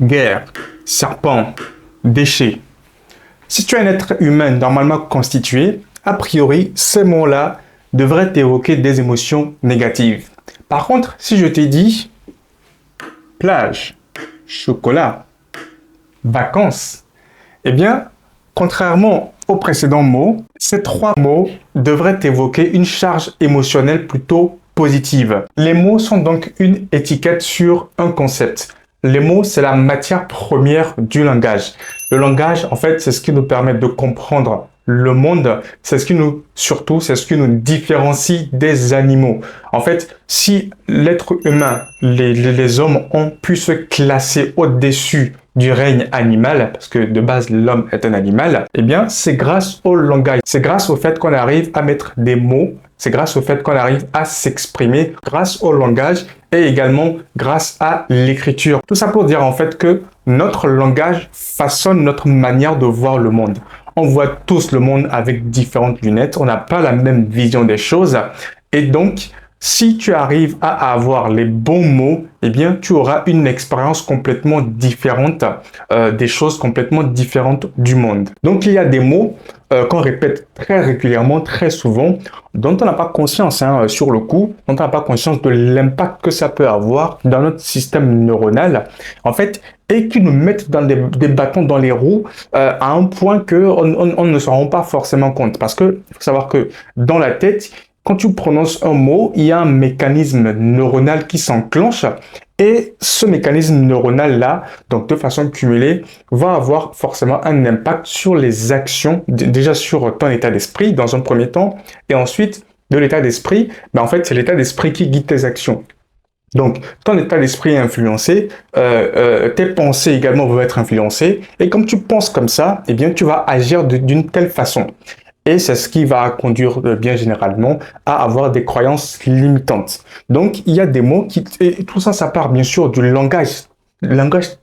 guerre, serpent, déchet. Si tu es un être humain normalement constitué, a priori, ces mots-là devraient t'évoquer des émotions négatives. Par contre, si je t'ai dit plage, chocolat, vacances, eh bien, contrairement aux précédents mots, ces trois mots devraient évoquer une charge émotionnelle plutôt positive. Les mots sont donc une étiquette sur un concept. Les mots, c'est la matière première du langage. Le langage, en fait, c'est ce qui nous permet de comprendre le monde. C'est ce qui nous différencie des animaux. En fait, si l'être humain, les hommes ont pu se classer au-dessus du règne animal, parce que de base l'homme est un animal, eh bien c'est grâce au langage, c'est grâce au fait qu'on arrive à mettre des mots, c'est grâce au fait qu'on arrive à s'exprimer, grâce au langage et également grâce à l'écriture. Tout ça pour dire en fait que notre langage façonne notre manière de voir le monde. On voit tous le monde avec différentes lunettes, on n'a pas la même vision des choses et donc si tu arrives à avoir les bons mots, eh bien, tu auras une expérience complètement différente, des choses complètement différentes du monde. Donc, il y a des mots qu'on répète très régulièrement, très souvent, dont on n'a pas conscience sur le coup, dont on n'a pas conscience de l'impact que ça peut avoir dans notre système neuronal, en fait, et qui nous mettent dans des bâtons dans les roues à un point qu'on ne s'en rend pas forcément compte. Parce que faut savoir que dans la tête, quand tu prononces un mot, il y a un mécanisme neuronal qui s'enclenche et ce mécanisme neuronal-là, donc de façon cumulée, va avoir forcément un impact sur les actions, déjà sur ton état d'esprit dans un premier temps, et ensuite de l'état d'esprit, en fait c'est l'état d'esprit qui guide tes actions. Donc, ton état d'esprit est influencé, tes pensées également vont être influencées, et comme tu penses comme ça, eh bien tu vas agir d'une telle façon. Et c'est ce qui va conduire bien généralement à avoir des croyances limitantes. Donc, il y a des mots et tout ça, ça part bien sûr du langage. Le langage, c'est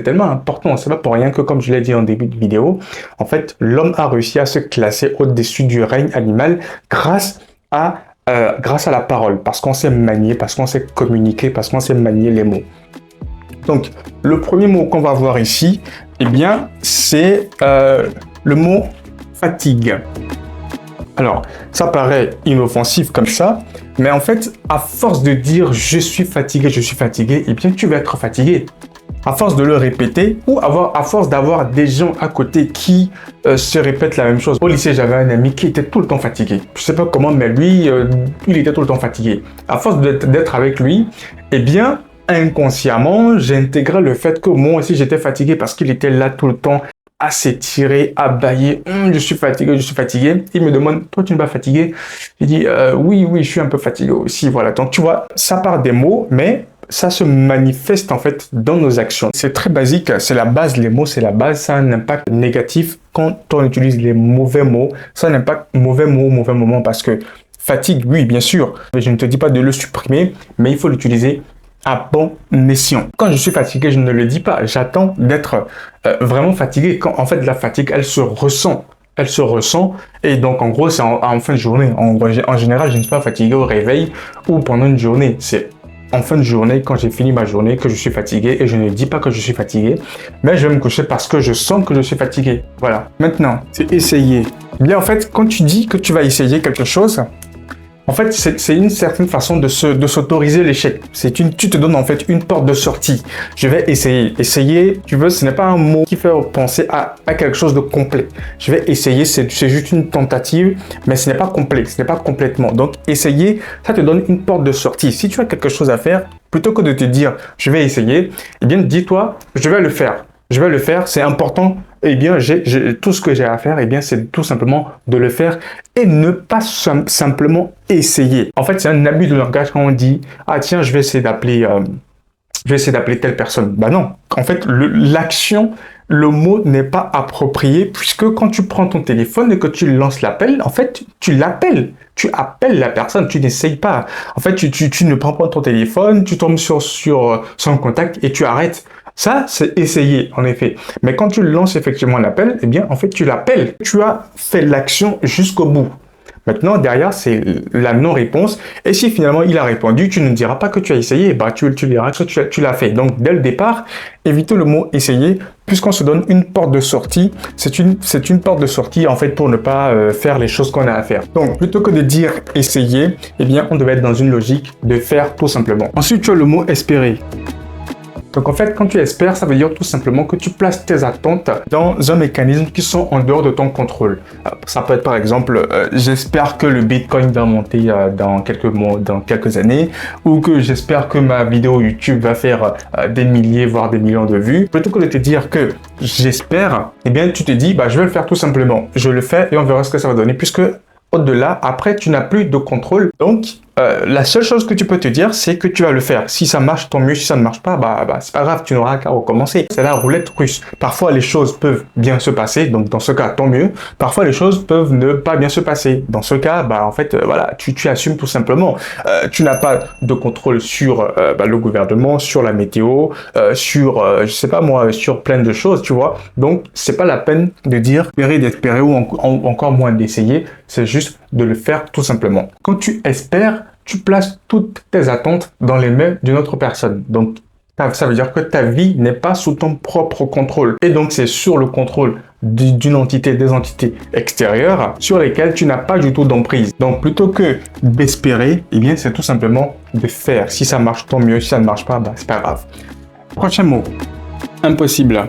tellement important. C'est pas pour rien que, comme je l'ai dit en début de vidéo, en fait, l'homme a réussi à se classer au-dessus du règne animal grâce à la parole. Parce qu'on sait manier, parce qu'on sait communiquer, parce qu'on sait manier les mots. Donc, le premier mot qu'on va voir ici, eh bien, c'est le mot fatigue. Alors, ça paraît inoffensif comme ça, mais en fait, à force de dire je suis fatigué, eh bien, tu vas être fatigué. À force de le répéter ou à force d'avoir des gens à côté qui se répètent la même chose. Au lycée, j'avais un ami qui était tout le temps fatigué. Je sais pas comment, mais lui, il était tout le temps fatigué. À force d'être avec lui, eh bien, inconsciemment, j'ai intégré le fait que moi aussi, j'étais fatigué parce qu'il était là tout le temps à s'étirer, à bâiller. Je suis fatigué. Il me demande, toi, tu n'es pas fatigué? Je dis, oui, je suis un peu fatigué aussi. Voilà. Donc, tu vois, ça part des mots, mais ça se manifeste en fait dans nos actions. C'est très basique, c'est la base, les mots, c'est la base. Ça a un impact négatif quand on utilise les mauvais mots. Ça a un impact mauvais mot, mauvais moment parce que fatigue, oui, bien sûr. Je ne te dis pas de le supprimer, mais il faut l'utiliser à bon escient. Quand je suis fatigué, je ne le dis pas. J'attends d'être vraiment fatigué. Quand en fait la fatigue, elle se ressent. Et donc en gros, c'est en fin de journée. En général, je ne suis pas fatigué au réveil ou pendant une journée. C'est en fin de journée, quand j'ai fini ma journée, que je suis fatigué et je ne dis pas que je suis fatigué, mais je vais me coucher parce que je sens que je suis fatigué. Voilà. Maintenant, c'est essayer. Bien en fait, quand tu dis que tu vas essayer quelque chose, en fait, c'est une certaine façon de s'autoriser l'échec. Tu te donnes en fait une porte de sortie. Je vais essayer. Essayer, tu veux, ce n'est pas un mot qui fait penser à quelque chose de complet. Je vais essayer, c'est juste une tentative, mais ce n'est pas complet, ce n'est pas complètement. Donc, essayer, ça te donne une porte de sortie. Si tu as quelque chose à faire, plutôt que de te dire, je vais essayer, eh bien, dis-toi, je vais le faire. Je vais le faire, c'est important. Eh bien, tout ce que j'ai à faire, eh bien, c'est tout simplement de le faire et ne pas simplement essayer. En fait, c'est un abus de langage quand on dit « Ah tiens, je vais essayer d'appeler telle personne. » Bah non. En fait, l'action, le mot n'est pas approprié puisque quand tu prends ton téléphone et que tu lances l'appel, en fait, tu l'appelles. Tu appelles la personne, tu n'essayes pas. En fait, tu ne prends pas ton téléphone, tu tombes sur son contact et tu arrêtes. Ça, c'est essayer, en effet. Mais quand tu lances effectivement l'appel, eh bien, en fait, tu l'appelles. Tu as fait l'action jusqu'au bout. Maintenant, derrière, c'est la non-réponse. Et si finalement il a répondu, tu ne diras pas que tu as essayé, bah, tu diras que tu l'as fait. Donc, dès le départ, évitez le mot essayer, puisqu'on se donne une porte de sortie. C'est une porte de sortie, en fait, pour ne pas faire les choses qu'on a à faire. Donc, plutôt que de dire essayer, eh bien, on devait être dans une logique de faire tout simplement. Ensuite, tu as le mot espérer. Donc en fait, quand tu espères, ça veut dire tout simplement que tu places tes attentes dans un mécanisme qui sont en dehors de ton contrôle. Ça peut être par exemple, j'espère que le Bitcoin va monter dans quelques mois, dans quelques années, ou que j'espère que ma vidéo YouTube va faire des milliers, voire des millions de vues. Plutôt que de te dire que j'espère, eh bien tu te dis, bah, je vais le faire tout simplement. Je le fais et on verra ce que ça va donner, puisque au-delà, après, tu n'as plus de contrôle. Donc, la seule chose que tu peux te dire, c'est que tu vas le faire. Si ça marche, tant mieux. Si ça ne marche pas, bah c'est pas grave, tu n'auras qu'à recommencer. C'est la roulette russe. Parfois, les choses peuvent bien se passer. Donc, dans ce cas, tant mieux. Parfois, les choses peuvent ne pas bien se passer. Dans ce cas, bah, en fait, voilà, tu assumes tout simplement. Tu n'as pas de contrôle sur le gouvernement, sur la météo, sur, je sais pas moi, sur plein de choses, tu vois. Donc, c'est pas la peine de dire d'espérer ou encore moins d'essayer. C'est juste de le faire tout simplement. Quand tu espères, tu places toutes tes attentes dans les mains d'une autre personne. Donc, ça veut dire que ta vie n'est pas sous ton propre contrôle. Et donc, c'est sur le contrôle d'une entité, des entités extérieures sur lesquelles tu n'as pas du tout d'emprise. Donc, plutôt que d'espérer, eh bien, c'est tout simplement de faire. Si ça marche, tant mieux. Si ça ne marche pas, bah, c'est pas grave. Prochain mot. Impossible.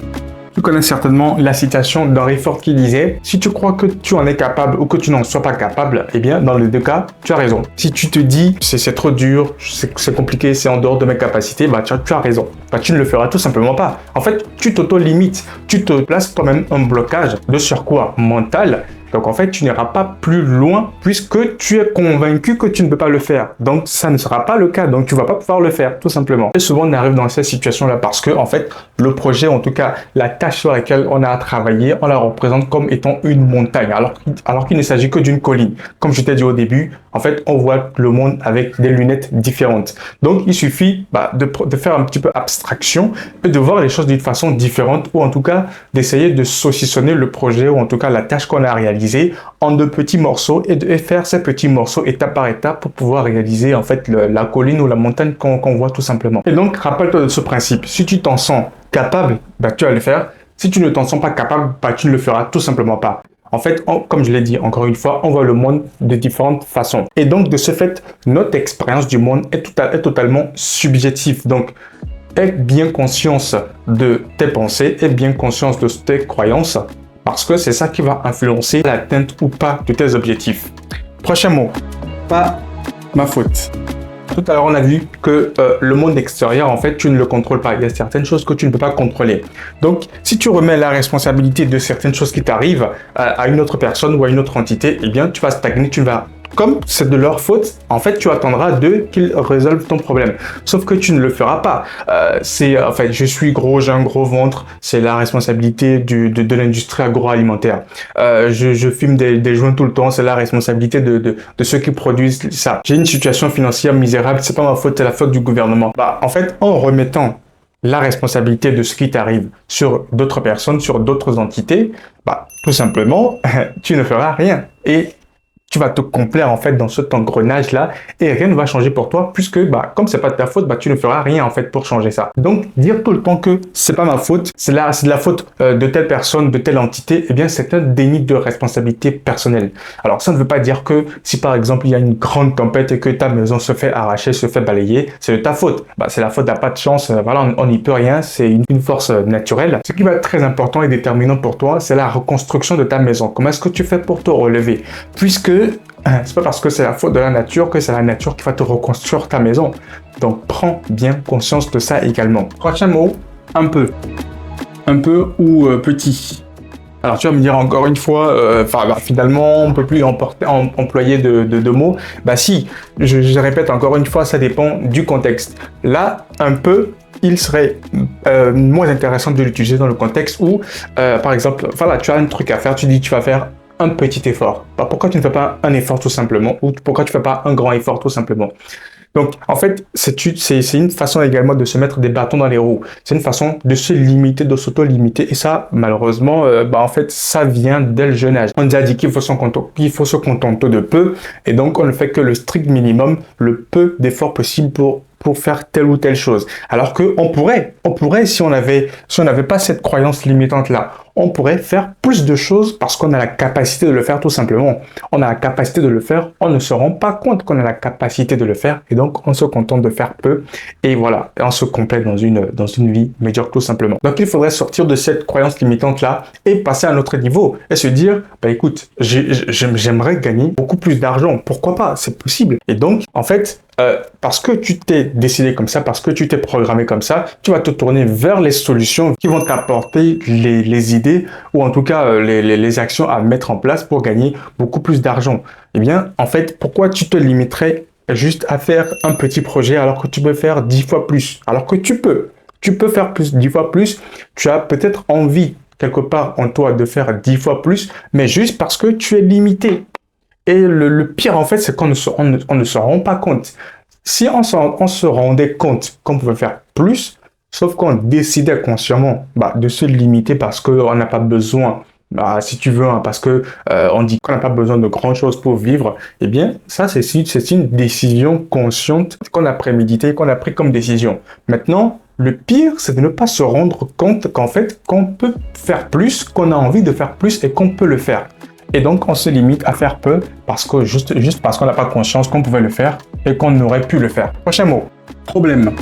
Tu connais certainement la citation d'Henry Ford qui disait « Si tu crois que tu en es capable ou que tu n'en sois pas capable, eh bien, dans les deux cas, tu as raison. Si tu te dis « c'est trop dur, c'est compliqué, c'est en dehors de mes capacités, bah, tu as raison. Bah, tu ne le feras tout simplement pas. En fait, tu t'auto-limites. Tu te places toi-même un blocage de surcroît mental. Donc, en fait, tu n'iras pas plus loin puisque tu es convaincu que tu ne peux pas le faire. Donc, ça ne sera pas le cas. Donc, tu vas pas pouvoir le faire, tout simplement. Et souvent, on arrive dans cette situation-là parce que, en fait, le projet, en tout cas, la tâche sur laquelle on a à travailler, on la représente comme étant une montagne, alors qu'il ne s'agit que d'une colline. Comme je t'ai dit au début, en fait, on voit le monde avec des lunettes différentes. Donc, il suffit de faire un petit peu abstraction et de voir les choses d'une façon différente ou en tout cas, d'essayer de saucissonner le projet ou en tout cas la tâche qu'on a réalisée en de petits morceaux et de faire ces petits morceaux étape par étape pour pouvoir réaliser en fait la colline ou la montagne qu'on voit tout simplement. Et donc, rappelle-toi de ce principe. Si tu t'en sens capable, bah, tu vas le faire. Si tu ne t'en sens pas capable, bah, tu ne le feras tout simplement pas. En fait, comme je l'ai dit encore une fois, on voit le monde de différentes façons. Et donc, de ce fait, notre expérience du monde est totalement subjective. Donc, aie bien conscience de tes pensées, aie bien conscience de tes croyances, parce que c'est ça qui va influencer l'atteinte ou pas de tes objectifs. Prochain mot, pas ma faute. Tout à l'heure, on a vu que le monde extérieur, en fait, tu ne le contrôles pas. Il y a certaines choses que tu ne peux pas contrôler. Donc, si tu remets la responsabilité de certaines choses qui t'arrivent à une autre personne ou à une autre entité, eh bien, tu vas stagner, comme c'est de leur faute, en fait, tu attendras d'eux qu'ils résolvent ton problème. Sauf que tu ne le feras pas. En fait, je suis gros, j'ai un gros ventre, c'est la responsabilité de l'industrie agroalimentaire. Je fume des joints tout le temps, c'est la responsabilité de ceux qui produisent ça. J'ai une situation financière misérable, c'est pas ma faute, c'est la faute du gouvernement. Bah, en fait, en remettant la responsabilité de ce qui t'arrive sur d'autres personnes, sur d'autres entités, bah, tout simplement, tu ne feras rien. Et tu vas te complaire en fait dans cet engrenage-là et rien ne va changer pour toi puisque comme c'est pas de ta faute, tu ne feras rien en fait pour changer ça. Donc dire tout le temps que c'est pas ma faute, c'est de la faute de telle personne, de telle entité, eh bien c'est un déni de responsabilité personnelle. Alors ça ne veut pas dire que si par exemple il y a une grande tempête et que ta maison se fait arracher, se fait balayer, c'est de ta faute. C'est la faute, t'as pas de chance, voilà, on n'y peut rien, c'est une force naturelle. Ce qui va être très important et déterminant pour toi, c'est la reconstruction de ta maison. Comment est-ce que tu fais pour te relever? Puisque c'est pas parce que c'est la faute de la nature que c'est la nature qui va te reconstruire ta maison. Donc, prends bien conscience de ça également. Prochain mot, un peu. Un peu ou petit. Alors, tu vas me dire encore une fois, finalement, on peut plus employer de mots. Si, je répète encore une fois, ça dépend du contexte. Là, un peu, il serait moins intéressant de l'utiliser dans le contexte où, par exemple, voilà, tu as un truc à faire, tu dis tu vas faire un petit effort. Pourquoi tu ne fais pas un effort tout simplement? Ou pourquoi tu ne fais pas un grand effort tout simplement? Donc, en fait, c'est une façon également de se mettre des bâtons dans les roues. C'est une façon de se limiter, de s'auto-limiter. Et ça, malheureusement, en fait, ça vient dès le jeune âge. On nous a dit qu'il faut se contenter de peu. Et donc, on ne fait que le strict minimum, le peu d'efforts possible pour faire telle ou telle chose. Alors que on pourrait, si on n'avait pas cette croyance limitante-là, on pourrait faire plus de choses parce qu'on a la capacité de le faire tout simplement. On a la capacité de le faire, on ne se rend pas compte qu'on a la capacité de le faire et donc on se contente de faire peu et voilà, on se complète dans une vie médiocre tout simplement. Donc il faudrait sortir de cette croyance limitante-là et passer à un autre niveau et se dire, écoute, j'aimerais gagner beaucoup plus d'argent. Pourquoi pas? C'est possible. Et donc, en fait, parce que tu t'es décidé comme ça, parce que tu t'es programmé comme ça, tu vas te tourner vers les solutions qui vont t'apporter les idées ou en tout cas les actions à mettre en place pour gagner beaucoup plus d'argent. Eh bien, en fait, pourquoi tu te limiterais juste à faire un petit projet alors que tu peux faire 10 fois plus? Alors que tu peux faire 10 fois plus, tu as peut-être envie quelque part en toi de faire 10 fois plus, mais juste parce que tu es limité. Et le pire, en fait, c'est qu'on ne se rend pas compte. Si on se rendait compte qu'on pouvait faire plus, sauf qu'on décidait consciemment de se limiter parce qu'on n'a pas besoin, si tu veux, parce que on dit qu'on n'a pas besoin de grand chose pour vivre, eh bien, ça, c'est une décision consciente qu'on a préméditée, qu'on a pris comme décision. Maintenant, le pire, c'est de ne pas se rendre compte qu'en fait, qu'on peut faire plus, qu'on a envie de faire plus et qu'on peut le faire. Et donc, on se limite à faire peu parce que juste parce qu'on n'a pas conscience qu'on pouvait le faire et qu'on aurait pu le faire. Prochain mot, problème.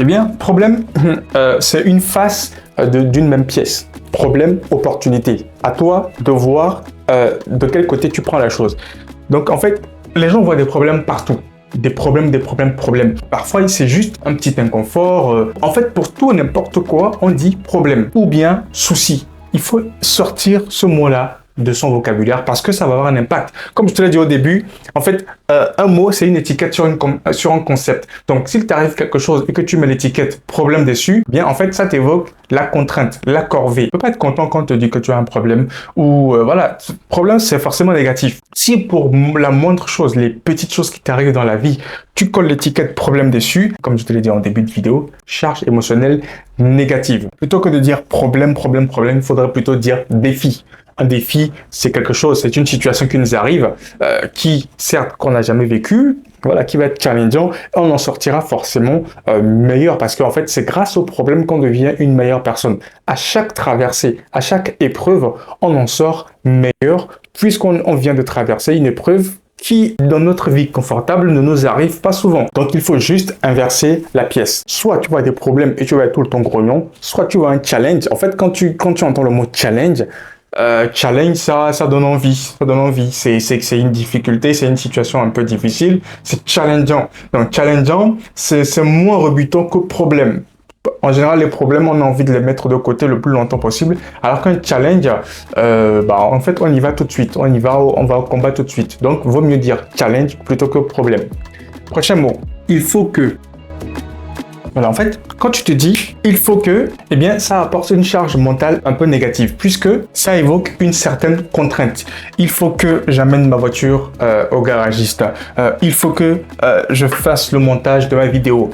Eh bien, problème, c'est une face d'une même pièce. Problème, opportunité. À toi de voir de quel côté tu prends la chose. Donc, en fait, les gens voient des problèmes partout. Des problèmes. Parfois, c'est juste un petit inconfort. En fait, pour tout et n'importe quoi, on dit problème ou bien souci. Il faut sortir ce mot-là de son vocabulaire parce que ça va avoir un impact. Comme je te l'ai dit au début, en fait, un mot, c'est une étiquette sur un concept. Donc, s'il t'arrive quelque chose et que tu mets l'étiquette problème dessus, bien, en fait, ça t'évoque la contrainte, la corvée. Tu peux pas être content quand on te dit que tu as un problème ou voilà. Problème, c'est forcément négatif. Si pour la moindre chose, les petites choses qui t'arrivent dans la vie, tu colles l'étiquette problème dessus, comme je te l'ai dit en début de vidéo, charge émotionnelle négative. Plutôt que de dire problème, il faudrait plutôt dire défi. Un défi, c'est quelque chose, c'est une situation qui nous arrive, qui, certes, qu'on n'a jamais vécu, voilà, qui va être challengeant, et on en sortira forcément meilleur, parce qu'en fait, c'est grâce au problème qu'on devient une meilleure personne. À chaque traversée, à chaque épreuve, on en sort meilleur, puisqu'on vient de traverser une épreuve qui, dans notre vie confortable, ne nous arrive pas souvent. Donc, il faut juste inverser la pièce. Soit tu vois des problèmes et tu vas être tout le temps grognon, soit tu vois un challenge. En fait, quand tu entends le mot challenge, ça donne envie. C'est une difficulté, c'est une situation un peu difficile. C'est challengeant. Donc, challengeant, c'est moins rebutant que problème. En général, les problèmes, on a envie de les mettre de côté le plus longtemps possible. Alors qu'un challenge, en fait, on y va tout de suite. On va au combat tout de suite. Donc, vaut mieux dire challenge plutôt que problème. Prochain mot. Il faut que. Voilà, en fait, quand tu te dis « il faut que », eh bien, ça apporte une charge mentale un peu négative puisque ça évoque une certaine contrainte. Il faut que j'amène ma voiture au garagiste. Il faut que je fasse le montage de ma vidéo.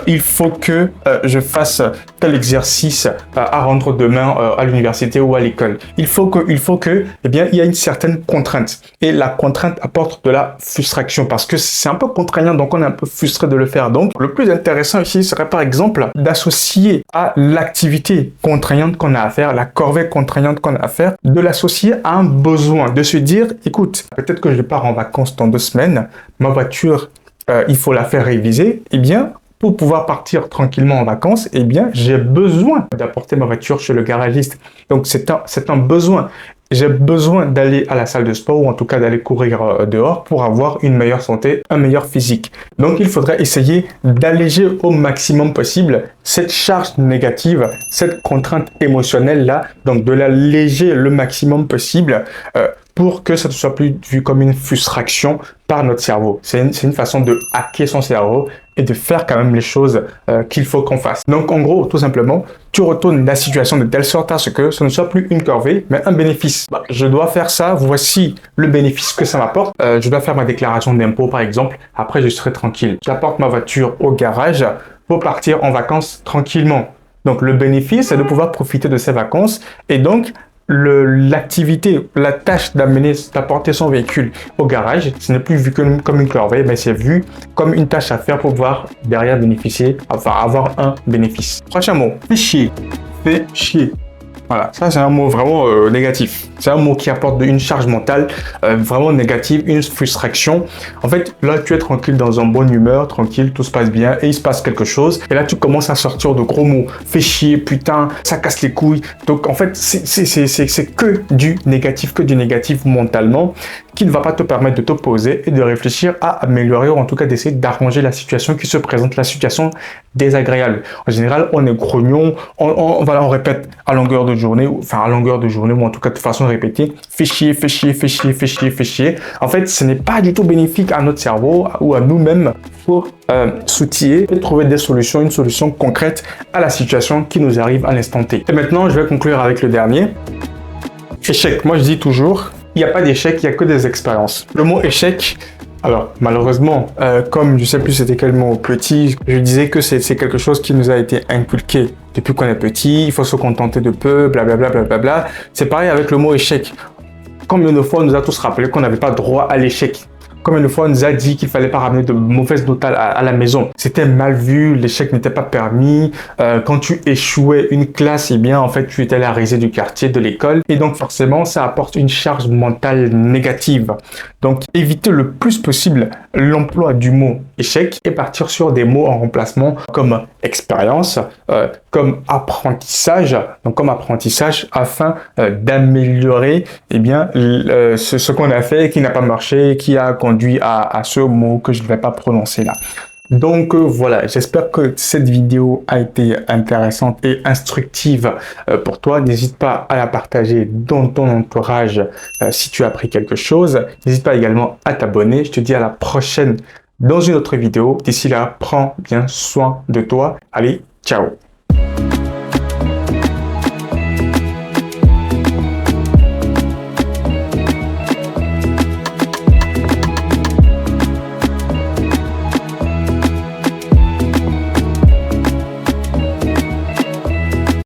Il faut que je fasse tel exercice à rendre demain à l'université ou à l'école. Il faut que, eh bien, il y a une certaine contrainte. Et la contrainte apporte de la frustration parce que c'est un peu contraignant, donc on est un peu frustré de le faire. Donc, le plus intéressant ici serait par exemple d'associer à l'activité contraignante qu'on a à faire, la corvée contraignante qu'on a à faire, de l'associer à un besoin, de se dire, écoute, peut-être que je pars en vacances dans 2 semaines, ma voiture, il faut la faire réviser, eh bien, pour pouvoir partir tranquillement en vacances, eh bien, j'ai besoin d'apporter ma voiture chez le garagiste. Donc, c'est un besoin. J'ai besoin d'aller à la salle de sport ou en tout cas d'aller courir dehors pour avoir une meilleure santé, un meilleur physique. Donc, il faudrait essayer d'alléger au maximum possible cette charge négative, cette contrainte émotionnelle-là, donc de l'alléger le maximum possible pour que ça ne soit plus vu comme une frustration par notre cerveau. C'est une façon de hacker son cerveau et de faire quand même les choses qu'il faut qu'on fasse. Donc en gros, tout simplement, tu retournes la situation de telle sorte à ce que ce ne soit plus une corvée, mais un bénéfice. Bah, je dois faire ça, voici le bénéfice que ça m'apporte. Je dois faire ma déclaration d'impôt par exemple, après je serai tranquille. J'apporte ma voiture au garage pour partir en vacances tranquillement. Donc le bénéfice, c'est de pouvoir profiter de ces vacances et donc l'activité, la tâche d'apporter son véhicule au garage, ce n'est plus vu comme une corvée, mais c'est vu comme une tâche à faire pour pouvoir derrière bénéficier, enfin avoir un bénéfice. Prochain mot, fait chier. Fait chier. Voilà, ça c'est un mot vraiment négatif. C'est un mot qui apporte une charge mentale vraiment négative, une frustration. En fait, là tu es tranquille dans une bonne humeur, tranquille, tout se passe bien et il se passe quelque chose. Et là tu commences à sortir de gros mots. Fais chier, putain, ça casse les couilles. Donc en fait, c'est que du négatif mentalement qui ne va pas te permettre de te poser et de réfléchir à améliorer ou en tout cas d'essayer d'arranger la situation qui se présente, la situation désagréable. En général, on est grognon, on répète à longueur de journée, ou en tout cas de façon répétée, fais chier, fais chier, fais chier, fais chier, fais chier. En fait, ce n'est pas du tout bénéfique à notre cerveau ou à nous-mêmes pour s'outiller et trouver des solutions, une solution concrète à la situation qui nous arrive à l'instant T. Et maintenant, je vais conclure avec le dernier. Échec. Moi, je dis toujours, il n'y a pas d'échec, il n'y a que des expériences. Le mot échec, alors malheureusement, comme je sais plus c'était quel mot petit, je disais que c'est quelque chose qui nous a été inculqué depuis qu'on est petit, il faut se contenter de peu, blablabla, blablabla. C'est pareil avec le mot échec. Combien de fois on nous a tous rappelé qu'on n'avait pas droit à l'échec? Combien de fois on nous a dit qu'il fallait pas ramener de mauvaises notes à la maison? C'était mal vu, l'échec n'était pas permis. Quand tu échouais une classe, eh bien, en fait, tu étais la risée du quartier, de l'école. Et donc, forcément, ça apporte une charge mentale négative. Donc, éviter le plus possible l'emploi du mot échec et partir sur des mots en remplacement comme expérience, comme apprentissage. Donc, comme apprentissage afin d'améliorer, eh bien, ce qu'on a fait, qui n'a pas marché, qui a conduit à ce mot que je ne vais pas prononcer là. Donc voilà, j'espère que cette vidéo a été intéressante et instructive pour toi. N'hésite pas à la partager dans ton entourage si tu as appris quelque chose. N'hésite pas également à t'abonner. Je te dis à la prochaine dans une autre vidéo. D'ici là, prends bien soin de toi. Allez, ciao!